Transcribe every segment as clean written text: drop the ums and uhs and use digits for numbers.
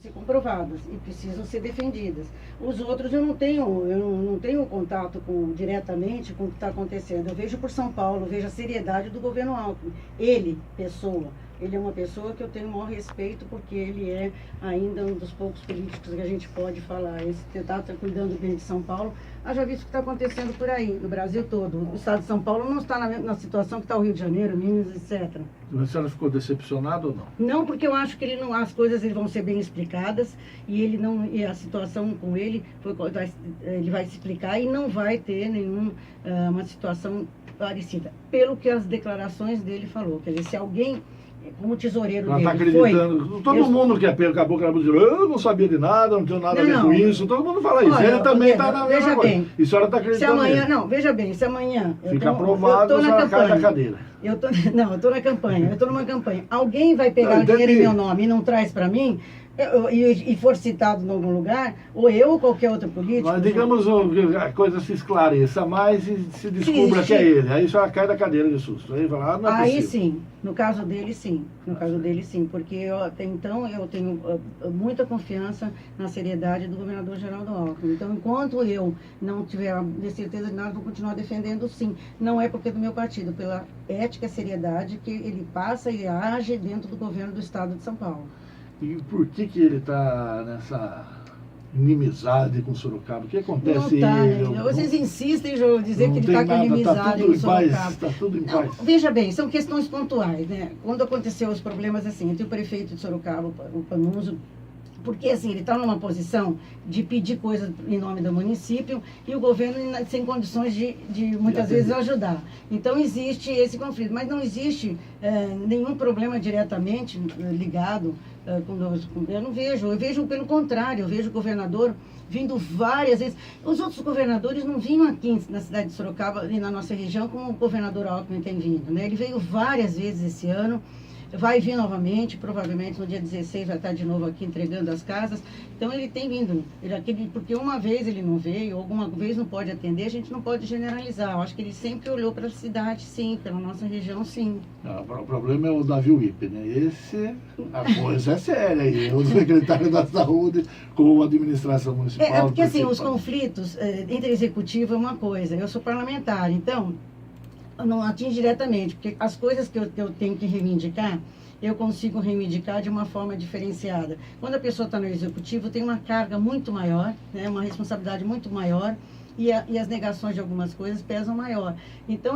Ser comprovadas e precisam ser defendidas. Os outros eu não tenho contato diretamente com o que está acontecendo. Eu vejo por São Paulo, vejo a seriedade do governo Alckmin. Ele, pessoa, ele é uma pessoa que eu tenho o maior respeito, porque ele é ainda um dos poucos políticos que a gente pode falar. Esse está cuidando bem de São Paulo. Haja visto o que está acontecendo por aí, no Brasil todo. O estado de São Paulo não está na situação que está o Rio de Janeiro, Minas, etc. A senhora ficou decepcionada ou não? Não, porque eu acho que as coisas vão ser bem explicadas e a situação com ele ele vai se explicar e não vai ter uma situação parecida. Pelo que as declarações dele falou. Quer dizer, se alguém, como tesoureiro ela dele, está acreditando. Todo mundo que acabou dizendo, eu não sabia de nada, não tenho nada a ver com isso. Todo mundo fala isso. Olha, Ele também está na mesma coisa. Bem, e a senhora está acreditando nele. Veja bem, se amanhã... Fica aprovado, a senhora cai da cadeira. Eu estou na campanha, eu estou numa campanha. Alguém vai pegar o dinheiro em meu nome e não traz para mim, e for citado em algum lugar, ou eu ou qualquer outro político... Mas digamos a coisa se esclareça mais e se descubra que é ele. Aí a senhora cai da cadeira de susto. Aí vai lá, não é possível. Sim, no caso dele sim, porque até então eu tenho muita confiança na seriedade do governador Geraldo Alckmin. Então, enquanto eu não tiver certeza de nada, vou continuar defendendo sim. Não é porque é do meu partido, pela ética e seriedade que ele passa e age dentro do governo do estado de São Paulo. E por que ele está nessa inimizade com Sorocaba? O que acontece? Não tá, vocês insistem em dizer que ele está com inimizade com Sorocaba. Está tudo em paz. Veja bem, são questões pontuais, né? Quando aconteceu os problemas assim, entre o prefeito de Sorocaba, o Panunzio, porque assim, ele está numa posição de pedir coisas em nome do município e o governo sem condições de muitas vezes ajudar. Então existe esse conflito, mas não existe nenhum problema diretamente ligado conosco. Eu vejo pelo contrário, eu vejo o governador vindo várias vezes. Os outros governadores não vinham aqui na cidade de Sorocaba e na nossa região como o governador Alckmin tem vindo, né? Ele veio várias vezes esse ano. Vai vir novamente, provavelmente no dia 16 vai estar de novo aqui entregando as casas. Então ele tem vindo, porque uma vez ele não veio, alguma vez não pode atender, a gente não pode generalizar. Eu acho que ele sempre olhou para a cidade, sim, pela nossa região, sim. O problema é o Davi Wipe, né? A coisa é séria aí. O secretário da Saúde com a administração municipal. Porque assim, os conflitos entre executivo é uma coisa, eu sou parlamentar, então... não atinge diretamente, porque as coisas que eu tenho que reivindicar, eu consigo reivindicar de uma forma diferenciada. Quando a pessoa está no executivo, tem uma carga muito maior, né, uma responsabilidade muito maior, e as negações de algumas coisas pesam maior. Então,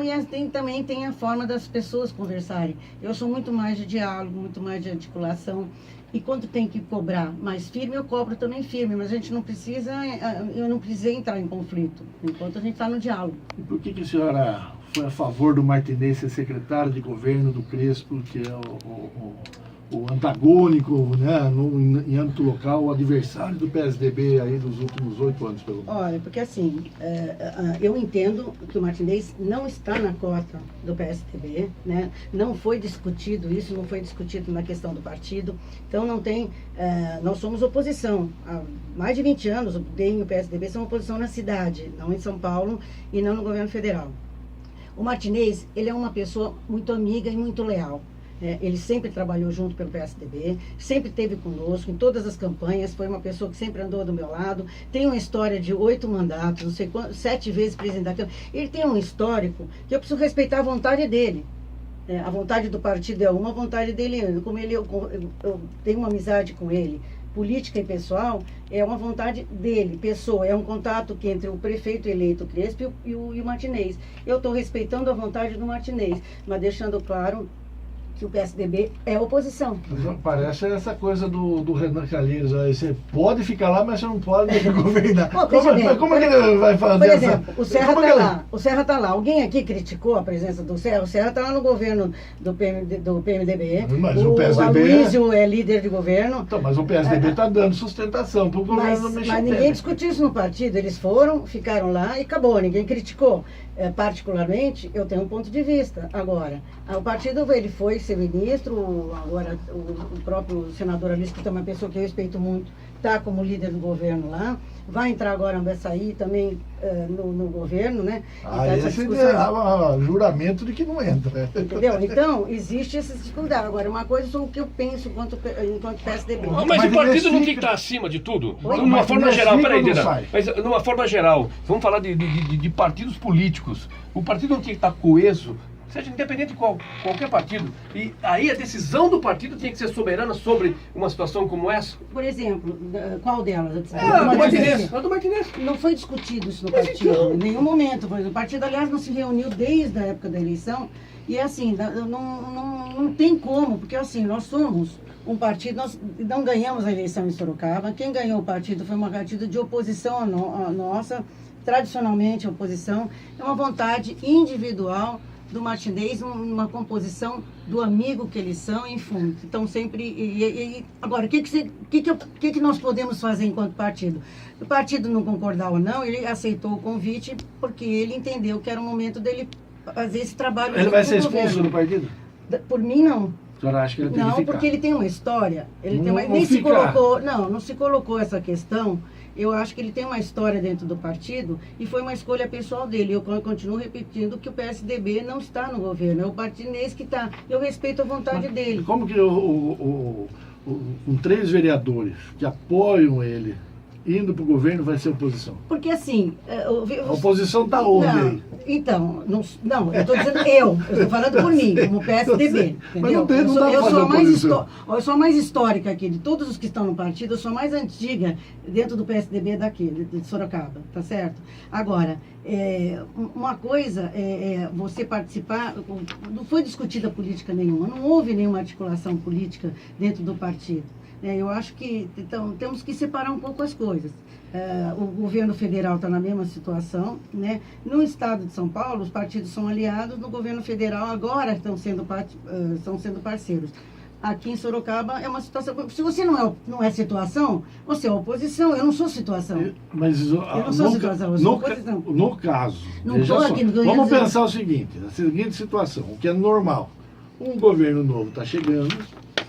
também tem a forma das pessoas conversarem. Eu sou muito mais de diálogo, muito mais de articulação, e quando tem que cobrar mais firme, eu cobro também firme, mas a gente não precisa, eu não precisei entrar em conflito, enquanto a gente está no diálogo. E por que a senhora foi a favor do Martinez ser secretário de governo do Crespo, que é o antagônico, né, em âmbito local, o adversário do PSDB aí dos últimos 8 anos, pelo menos? Olha, porque assim, eu entendo que o Martinez não está na cota do PSDB, né? Não foi discutido isso, não foi discutido na questão do partido, então não tem, nós somos oposição, há mais de 20 anos o DEM e o PSDB são oposição na cidade, não em São Paulo e não no governo federal. O Martinez, ele é uma pessoa muito amiga e muito leal. Ele sempre trabalhou junto pelo PSDB, sempre esteve conosco em todas as campanhas, foi uma pessoa que sempre andou do meu lado, tem uma história de 8 mandatos, não sei quantos, 7 vezes presidente da Câmara. Ele tem um histórico que eu preciso respeitar a vontade dele. A vontade do partido é uma, a vontade dele é outra. Como eu tenho uma amizade com ele, política e pessoal, é uma vontade dele, pessoa, é um contato que entre o prefeito eleito Crespo e o Martinez. Eu estou respeitando a vontade do Martinez, mas deixando claro que o PSDB é oposição. Parece essa coisa do Renan Calheiros, aí você pode ficar lá, mas você não pode governar. Como é que ele vai fazer? Por exemplo, o Serra está lá. O Serra está lá. Alguém aqui criticou a presença do Serra? O Serra está lá no governo do PMDB. Mas o PSDB... Aloysio é líder de governo. Então, mas o PSDB está dando sustentação para o governo mexer. Mas ninguém discutiu isso no partido. Eles foram, ficaram lá e acabou. Ninguém criticou. Particularmente, eu tenho um ponto de vista. Agora, o partido ele foi ser ministro, agora o próprio senador Alice, que é uma pessoa que eu respeito muito, está como líder do governo lá, vai entrar agora, vai sair também no governo, né? Ah, então, esse dava juramento de que não entra. Entendeu? Então, existe essa dificuldade. Agora, uma coisa só o que eu penso enquanto PSDB. Mas o partido não tem que estar acima de tudo? Oi? Numa Mas forma nesse geral, nível peraí, não Dena, sai. mas numa forma geral, vamos falar de partidos políticos. O partido não tem que estar coeso, seja independente de qualquer partido. E aí a decisão do partido tem que ser soberana sobre uma situação como essa? Por exemplo, qual delas? A do Martinez. Não foi discutido isso no Mas partido, então- em nenhum momento. O partido, aliás, não se reuniu desde a época da eleição. E assim, não tem como, porque assim, nós somos um partido, nós não ganhamos a eleição em Sorocaba. Quem ganhou o partido foi uma partido de oposição a nossa, tradicionalmente a oposição. É uma vontade individual do Martinez, uma composição do amigo que eles são, enfim. Então, sempre... agora, o que nós podemos fazer enquanto partido? O partido não concordar ou não, ele aceitou o convite porque ele entendeu que era o momento dele fazer esse trabalho. Ele vai ser do expulso governo. do partido? Por mim, não. A senhora acha que ele tem que Não, ficar? porque ele tem uma história. Ele Não- tem uma, não nem se ficar. colocou, não se colocou essa questão. Eu acho que ele tem uma história dentro do partido e foi uma escolha pessoal dele. Eu continuo repetindo que o PSDB não está no governo, é o Martinez que está. Eu respeito a vontade dele. Como que com 3 vereadores que apoiam ele indo para o governo vai ser oposição? Porque assim... A oposição está onde aí? Então, não, eu estou dizendo eu estou falando por mim, como PSDB, Mas entendeu? não tem- não dá pra eu fazer sou a mais oposição. eu sou a mais histórica aqui, de todos os que estão no partido, eu sou a mais antiga dentro do PSDB daqui, de Sorocaba, tá certo? Agora, uma coisa é você participar, não foi discutida política nenhuma, não houve nenhuma articulação política dentro do partido. Eu acho que então, temos que separar um pouco as coisas. O governo federal está na mesma situação, né? No estado de São Paulo, os partidos são aliados, no governo federal agora estão sendo parceiros. Aqui em Sorocaba é uma situação... Se você não é situação, você é oposição, eu não sou situação. Mas Eu não sou situação, eu sou oposição. no caso, Não veja tô só, aqui ganhando- vamos pensar o seguinte, a seguinte situação, o que é normal. Um governo novo está chegando,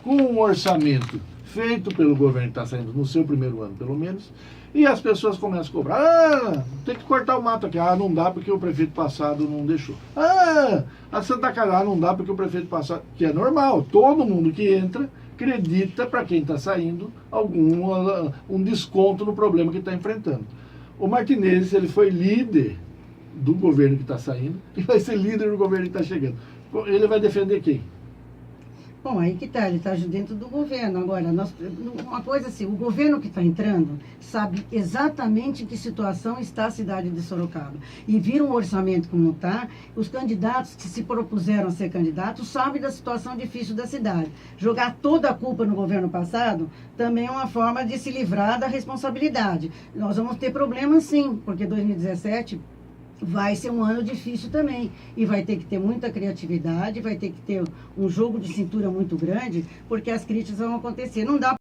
com um orçamento feito pelo governo que está saindo no seu primeiro ano, pelo menos, e as pessoas começam a cobrar. Ah, tem que cortar o mato aqui. Ah, não dá porque o prefeito passado não deixou. Ah, a Santa Catarina não dá porque o prefeito passado... Que é normal, todo mundo que entra acredita, para quem está saindo, um desconto no problema que está enfrentando. O Martinez, ele foi líder do governo que está saindo e vai ser líder do governo que está chegando. Ele vai defender quem? Bom, aí que tá, ele está dentro do governo. Agora, uma coisa assim, o governo que está entrando sabe exatamente em que situação está a cidade de Sorocaba. E viram o orçamento como está, os candidatos que se propuseram a ser candidatos sabem da situação difícil da cidade. Jogar toda a culpa no governo passado também é uma forma de se livrar da responsabilidade. Nós vamos ter problemas sim, porque 2017... vai ser um ano difícil também. E vai ter que ter muita criatividade, vai ter que ter um jogo de cintura muito grande, porque as críticas vão acontecer. Não dá